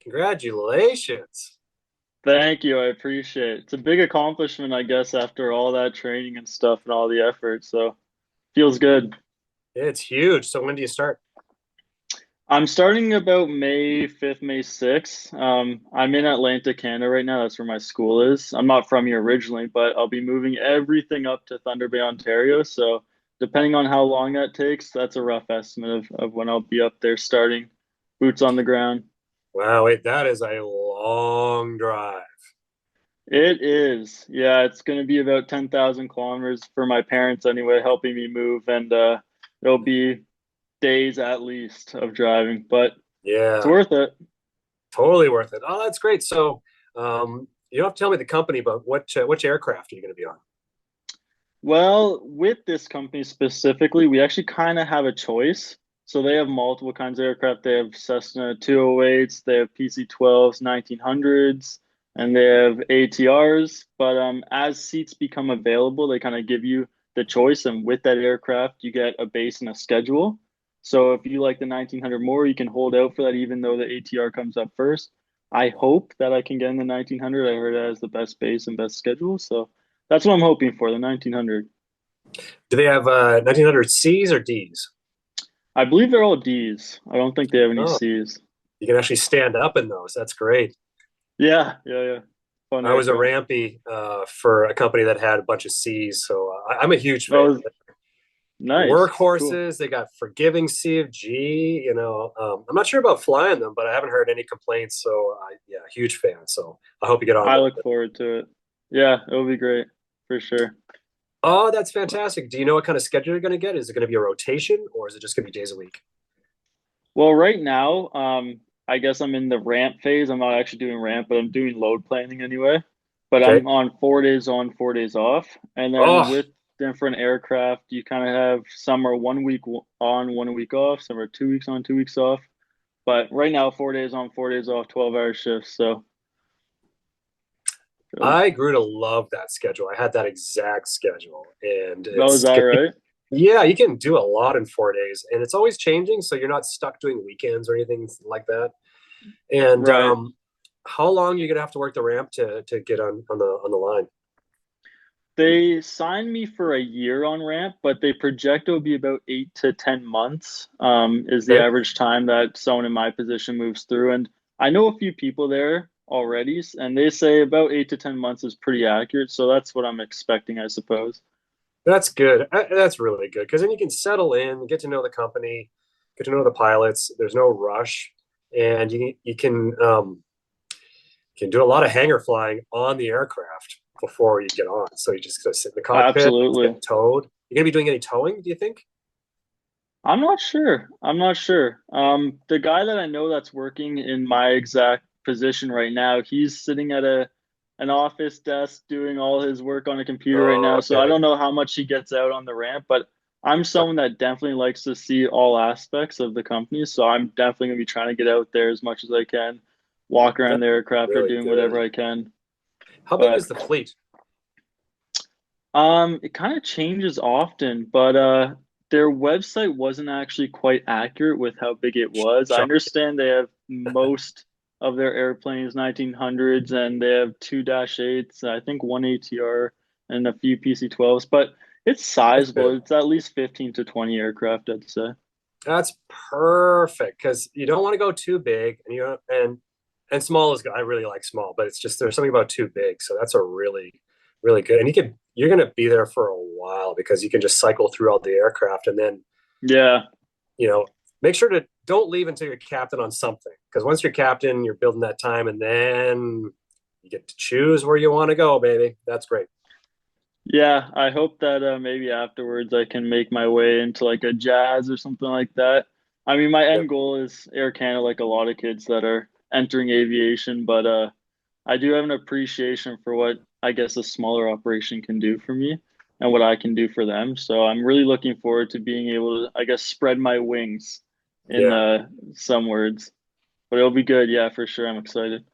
Congratulations. Thank you. I appreciate it. It's a big accomplishment, I guess, after all that training and stuff and all the effort. So feels good. It's huge. So when do you start? I'm starting about May 5th, May 6th. I'm in Atlanta, Canada right now. That's where my school is. I'm not from here originally, but I'll be moving everything up to Thunder Bay, Ontario. So depending on how long that takes, that's a rough estimate of when I'll be up there starting boots on the ground. Wow, wait, that is a long drive. It is. Yeah, it's going to be about 10,000 kilometers for my parents anyway, helping me move. And it'll be days at least of driving, but it's Yeah, worth it. totally worth it. Oh, that's great. So, you don't have to tell me the company, but which aircraft are you going to be on? Well, with this company specifically, we actually kind of have a choice. So they have multiple kinds of aircraft. They have Cessna 208s, they have PC-12s, 1900s, and they have ATRs. But as seats become available, they kind of give you the choice. And with that aircraft, you get a base and a schedule. So if you like the 1900 more, you can hold out for that, even though the ATR comes up first. I hope that I can get in the 1900. I heard it has the best base and best schedule. So that's what I'm hoping for, the 1900. Do they have 1900 Cs or Ds? I believe they're all D's. I don't think they have any Oh, C's. you can actually stand up in those. That's great. Yeah, yeah, yeah. Fun I was a aircraft. rampy for a company that had a bunch of Cs, so I'm a huge fan. Oh, nice. Cool. Workhorses. They got forgiving CFG. I'm not sure about flying them, but I haven't heard any complaints. So, yeah, huge fan. So I hope you get on I them. look forward to it. Yeah, it'll be great for sure. Oh, that's fantastic. Do you know what kind of schedule you're going to get? Is it going to be a rotation or is it just going to be days a week? Well, right now, I guess I'm in the ramp phase. I'm not actually doing ramp, but I'm doing load planning anyway. But Okay. I'm on 4 days on, 4 days off. And then Oh, with different aircraft, you kind of have some are 1 week on, 1 week off, some are 2 weeks on, 2 weeks off. But right now, 4 days on, 4 days off, 12-hour shifts. So I grew to love that schedule. I had that exact schedule, and oh, is that right? yeah, you can do a lot in 4 days, and it's always changing, so you're not stuck doing weekends or anything like that. And Right. how long are you gonna have to work the ramp to get on the line? They signed me for a year on ramp, but they project it'll be about 8 to 10 months, is the Okay, average time that someone in my position moves through. And I know a few people there already, and they say about 8 to 10 months is pretty accurate. So that's what I'm expecting, I suppose. that's good. That's really good because then you can settle in, get to know the company, get to know the pilots. There's no rush, and you can do a lot of hangar flying on the aircraft before you get on. So you just go sit in the cockpit, Absolutely. get towed. You're gonna be doing any towing, do you think? I'm not sure. I'm not sure. The guy that I know that's working in my exact position right now, he's sitting at a an office desk doing all his work on a computer right Oh, now. So I okay. don't know how much he gets out on the ramp, but I'm someone that definitely likes to see all aspects of the company. So I'm definitely gonna be trying to get out there as much as I can, walk around That's the aircraft or really doing good. whatever I can. How big But is the fleet? It kind of changes often, but their website wasn't actually quite accurate with how big it was. I Sean? understand they have most of their airplanes 1900s and they have two Dash 8s, I think one ATR and a few PC-12s, but it's That's sizable. good. It's at least 15 to 20 aircraft, I'd say. That's perfect because you don't want to go too big, and small is good. I really like small, but it's just there's something about too big. So that's a really good. And you're gonna be there for a while because you can just cycle through all the aircraft, and then Yeah. you know make sure to don't leave until you're captain on something because once you're captain, you're building that time, and then you get to choose where you want to go, baby. That's great. Yeah, I hope that maybe afterwards I can make my way into like a jazz or something like that. I mean, my Yeah. end goal is Air Canada, like a lot of kids that are entering aviation, but I do have an appreciation for what I guess a smaller operation can do for me and what I can do for them. So I'm really looking forward to being able to, I guess, spread my wings in Yeah. some words. But it'll be good, yeah, for sure. I'm excited.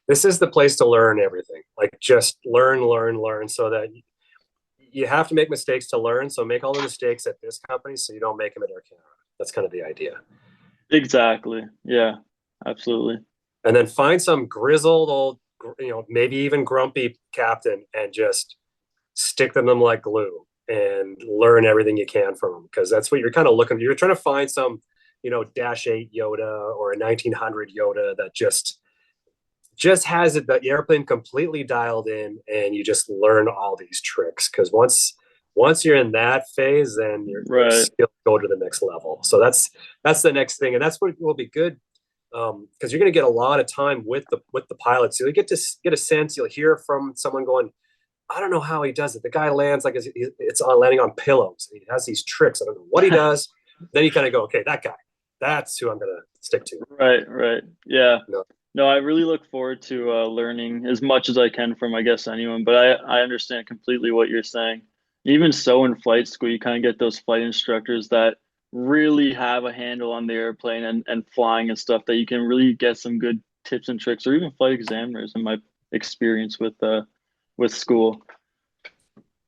This is the place to learn everything. Like just learn, so that you have to make mistakes to learn. So make all the mistakes at this company so you don't make them at Air Canada. That's kind of the idea. Exactly. Yeah, absolutely. and then find some grizzled old, maybe even grumpy captain and just stick them like glue and learn everything you can from them, because that's what you're kind of looking. You're trying to find some, Dash 8 Yoda or a 1900 Yoda that just has it, the airplane completely dialed in, and you just learn all these tricks. Because once you're in that phase, then you're Right. still go to the next level. So that's the next thing, and that's what will be good, because you're going to get a lot of time with the pilots. So you get to get a sense. You'll hear from someone going, I don't know how he does it. The guy lands like it's on landing on pillows. He has these tricks. I don't know what he does. Then you kind of go, okay, that guy, that's who I'm going to stick to. Right, right. Yeah. No. No, I really look forward to learning as much as I can from, I guess, anyone. But I understand completely what you're saying. Even so, in flight school, you kind of get those flight instructors that really have a handle on the airplane and flying and stuff that you can really get some good tips and tricks, or even flight examiners, in my experience with school.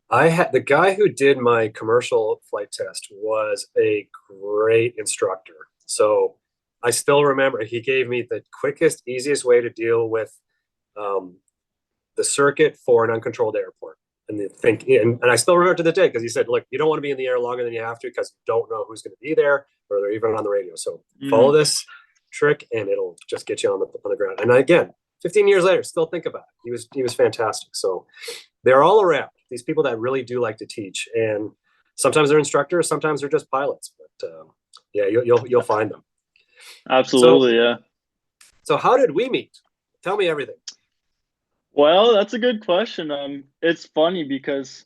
I had the guy who did my commercial flight test was a great instructor. So I still remember he gave me the quickest, easiest way to deal with um, the circuit for an uncontrolled airport. And I still remember to the day, because he said, look, you don't want to be in the air longer than you have to, because you don't know who's going to be there, or they're even on the radio. So follow Mm, this trick and it'll just get you on the ground. And again, 15 years later, still think about it. He was fantastic. So they're all around, these people that really do like to teach, and sometimes they're instructors, sometimes they're just pilots. But yeah, you'll find them. So absolutely, yeah. so how did we meet? Tell me everything. Well, that's a good question. It's funny because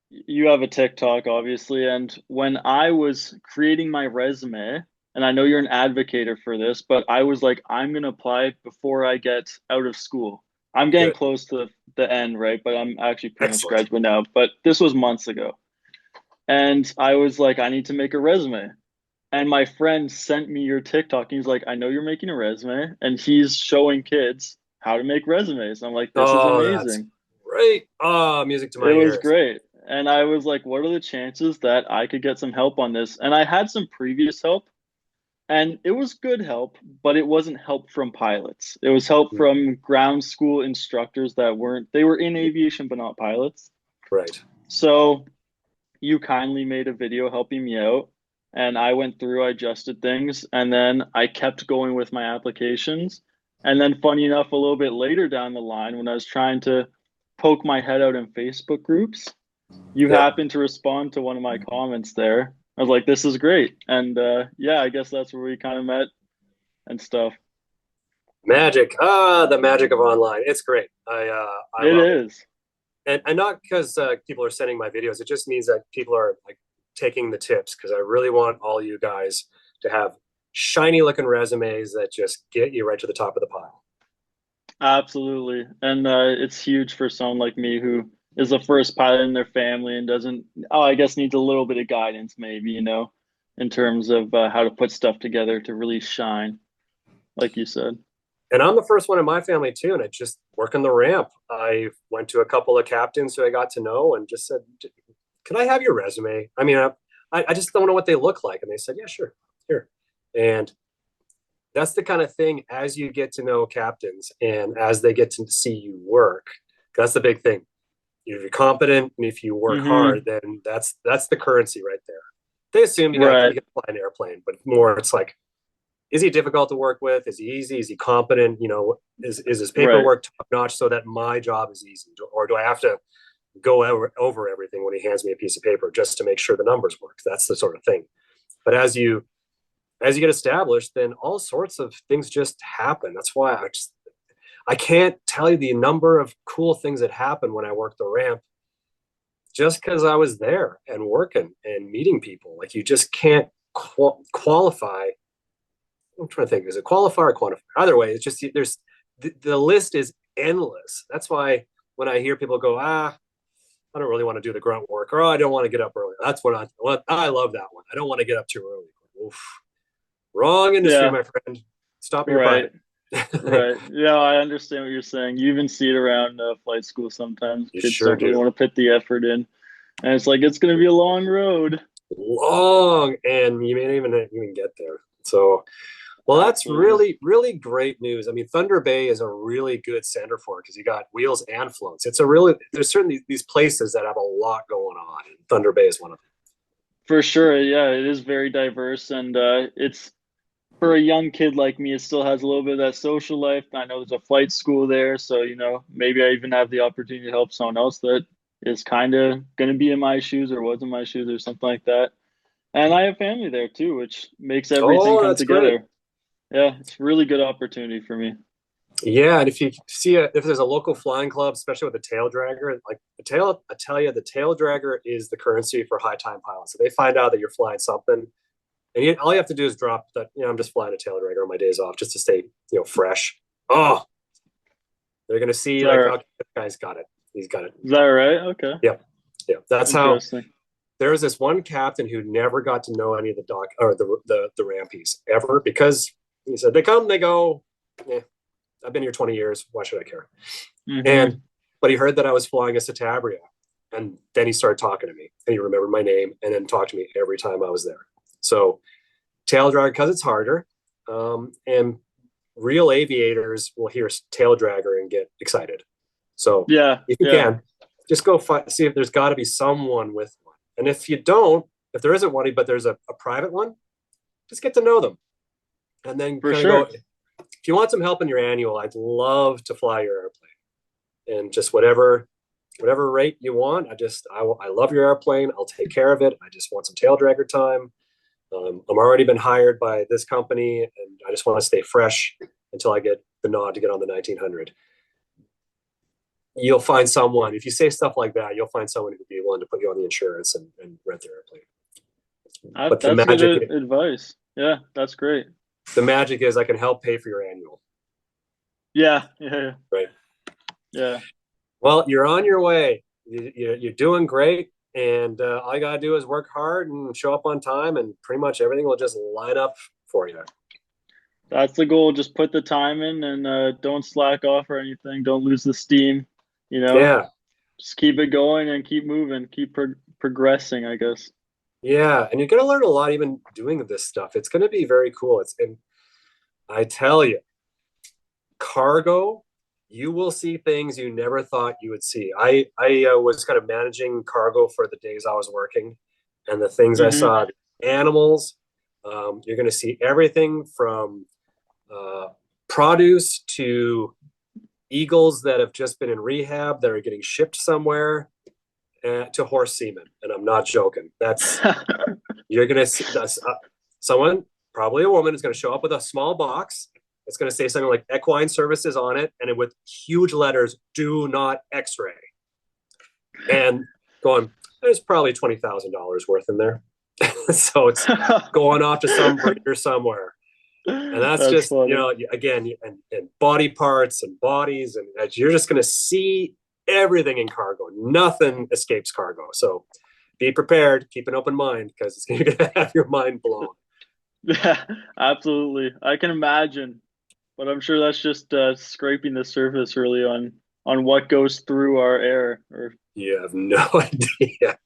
you have a TikTok, obviously, and when I was creating my resume, and I know you're an advocator for this, but I was like, I'm gonna apply before I get out of school. I'm getting Good. close to the end, right? But I'm actually pretty much Excellent. graduate now. But this was months ago. And I was like, I need to make a resume. And my friend sent me your TikTok. He's like, I know you're making a resume, and he's showing kids how to make resumes. I'm like, this is Oh, that's amazing. great. Oh, music to my It was ears. great. And I was like, what are the chances that I could get some help on this? And I had some previous help, and it was good help, but it wasn't help from pilots. It was help Mm, from ground school instructors that they were in aviation, but not pilots. right. So you kindly made a video helping me out. And I went through, I adjusted things, and then I kept going with my applications. And then, funny enough, a little bit later down the line, when I was trying to poke my head out in Facebook groups, you Yep. happened to respond to one of my comments there. I was like, this is great. And yeah, I guess that's where we kind of met and stuff. Magic. Ah, the magic of online. It's great. I It love it. is. And not because people are sending my videos. It just means that people are like taking the tips, because I really want all you guys to have shiny looking resumes that just get you right to the top of the pile. Absolutely. And it's huge for someone like me who is the first pilot in their family and doesn't, oh, I guess needs a little bit of guidance, maybe, in terms of how to put stuff together to really shine, like you said. And I'm the first one in my family too. And I just working the ramp. I went to a couple of captains who I got to know and just said, "Can I have your resume? I mean, I just don't know what they look like." And they said, "Yeah, sure, here." And that's the kind of thing, as you get to know captains and as they get to see you work. That's the big thing. If you're competent and if you work hard, Mm-hmm. then that's the currency right there. They assume you Right. can fly an airplane, but more it's like, is he difficult to work with? Is he easy? Is he competent? Is his Right. paperwork top notch so that my job is easy? Or do I have to go over everything when he hands me a piece of paper just to make sure the numbers work? That's the sort of thing. But as you get established, then all sorts of things just happen. That's why I can't tell you the number of cool things that happened when I worked the ramp, just because I was there and working and meeting people. Like, you just can't qualify. I'm trying to think. Is it qualify or quantify? Either way, it's just the list is endless. That's why when I hear people go, I don't really want to do the grunt work, or, oh, I don't want to get up early. That's what I love that one. I don't want to get up too early. Oof. Wrong industry, Yeah. my friend. Stop your Right. private. Right. Yeah, I understand what you're saying. You even see it around flight school sometimes. You Kids sure don't really do. want to put the effort in. And it's like, it's going to be a long road. Long, and you may not even get there. So, Well, that's Absolutely. really, really great news. I mean, Thunder Bay is a really good center for it because you got wheels and floats. It's a really, there's certainly these places that have a lot going on, and Thunder Bay is one of For sure. Yeah, it is very diverse, and it's for a young kid like me, it still has a little bit of that social life. I know there's a flight school there, so maybe I even have the opportunity to help someone else that is kind of going to be in my shoes or was in my shoes or something like that. And I have family there too, which makes them. everything Oh, come that's great. together. Yeah, it's a really good opportunity for me. Yeah, and if you see if there's a local flying club, especially with a tail dragger, like the tail, I tell you, the tail dragger is the currency for high time pilots. So they find out that you're flying something, and all you have to do is drop that. I'm just flying a tail dragger on my days off just to stay, fresh. Oh, they're gonna see like, Is okay, this guy's got it. He's got it. that right? Okay. Yep, yep. That's how. Interesting. There was this one captain who never got to know any of the doc or the rampies ever because he said they come, they go. Eh, I've been here 20 years. Why should I care? Mm-hmm. And but he heard that I was flying a Citabria, and then he started talking to me, and he remembered my name, and then talked to me every time I was there. So tail dragger because it's harder, and real aviators will hear tail dragger and get excited. So Yeah, if you yeah, can, just go see if there's got to be someone with one, and if you don't, if there isn't one, but there's a private one, just get to know them, and then for kind of go. sure. If you want some help in your annual, I'd love to fly your airplane and just whatever rate you want. I love your airplane. I'll take care of it. I just want some tail dragger time. I'm already been hired by this company, and I just want to stay fresh until I get the nod to get on the 1900. You'll find someone. If you say stuff like that, you'll find someone who'd be willing to put you on the insurance and rent their airplane. But That's good advice. Yeah, that's great. the magic is I can help pay for your annual, Yeah, yeah, right? yeah. Well, you're on your way. You're doing great. And all you got to do is work hard and show up on time, and pretty much everything will just line up for you. That's the goal. Just put the time in and don't slack off or anything. Don't lose the steam. You know, Yeah. just keep it going and keep moving, keep progressing, I guess. Yeah. And you're going to learn a lot even doing this stuff. It's going to be very cool. And I tell you, cargo, you will see things you never thought you would see. I was kind of managing cargo for the days I was working, and the things I Mm-hmm. saw, animals. You're going to see everything from uh, produce to eagles that have just been in rehab that are getting shipped somewhere, to horse semen. And I'm not joking. You're going to see someone, probably a woman, is going to show up with a small box. It's going to say something like equine services on it, and with huge letters, do not x-ray. And going, there's probably $20,000 worth in there. So it's going off to some breeder somewhere. And that's That's just, funny. again, and body parts and bodies, and you're just going to see everything in cargo. Nothing escapes cargo. So be prepared, keep an open mind, because you're going to have your mind blown. Yeah, absolutely. I can imagine, but I'm sure that's just scraping the surface really on what goes through our air. Or You have no idea.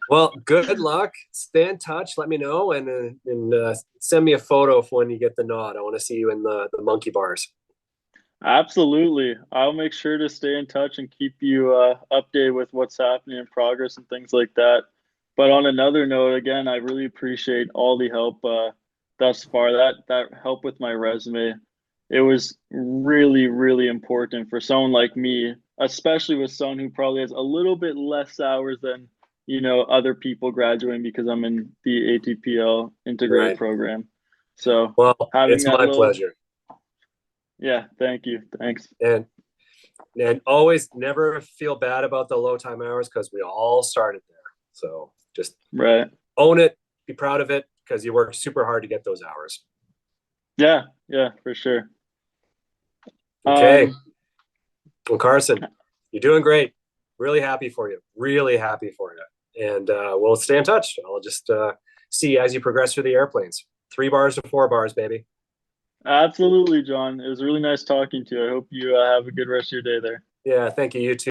Well, good luck. Stay in touch. Let me know, and send me a photo of when you get the nod. I want to see you in the monkey bars. absolutely, I'll make sure to stay in touch and keep you updated with what's happening in progress and things like that. But on another note, again, I really appreciate all the help thus far. That help with my resume, it was really, really important for someone like me, especially with someone who probably has a little bit less hours than other people graduating because I'm in the ATPL integrated Right. program. So Well, having it's that my little, pleasure. yeah, thank you, thanks. And always never feel bad about the low time hours because we all started there. So just Right. own it, be proud of it because you work super hard to get those hours. Yeah, yeah, for sure. Okay. Um, Well, Carson, you're doing great. Really happy for you. Really happy for you. And we'll stay in touch. I'll just see as you progress through the airplanes. 3 bars to 4 bars, baby. absolutely, John. It was really nice talking to you. I hope you have a good rest of your day there. Yeah, thank you. You too.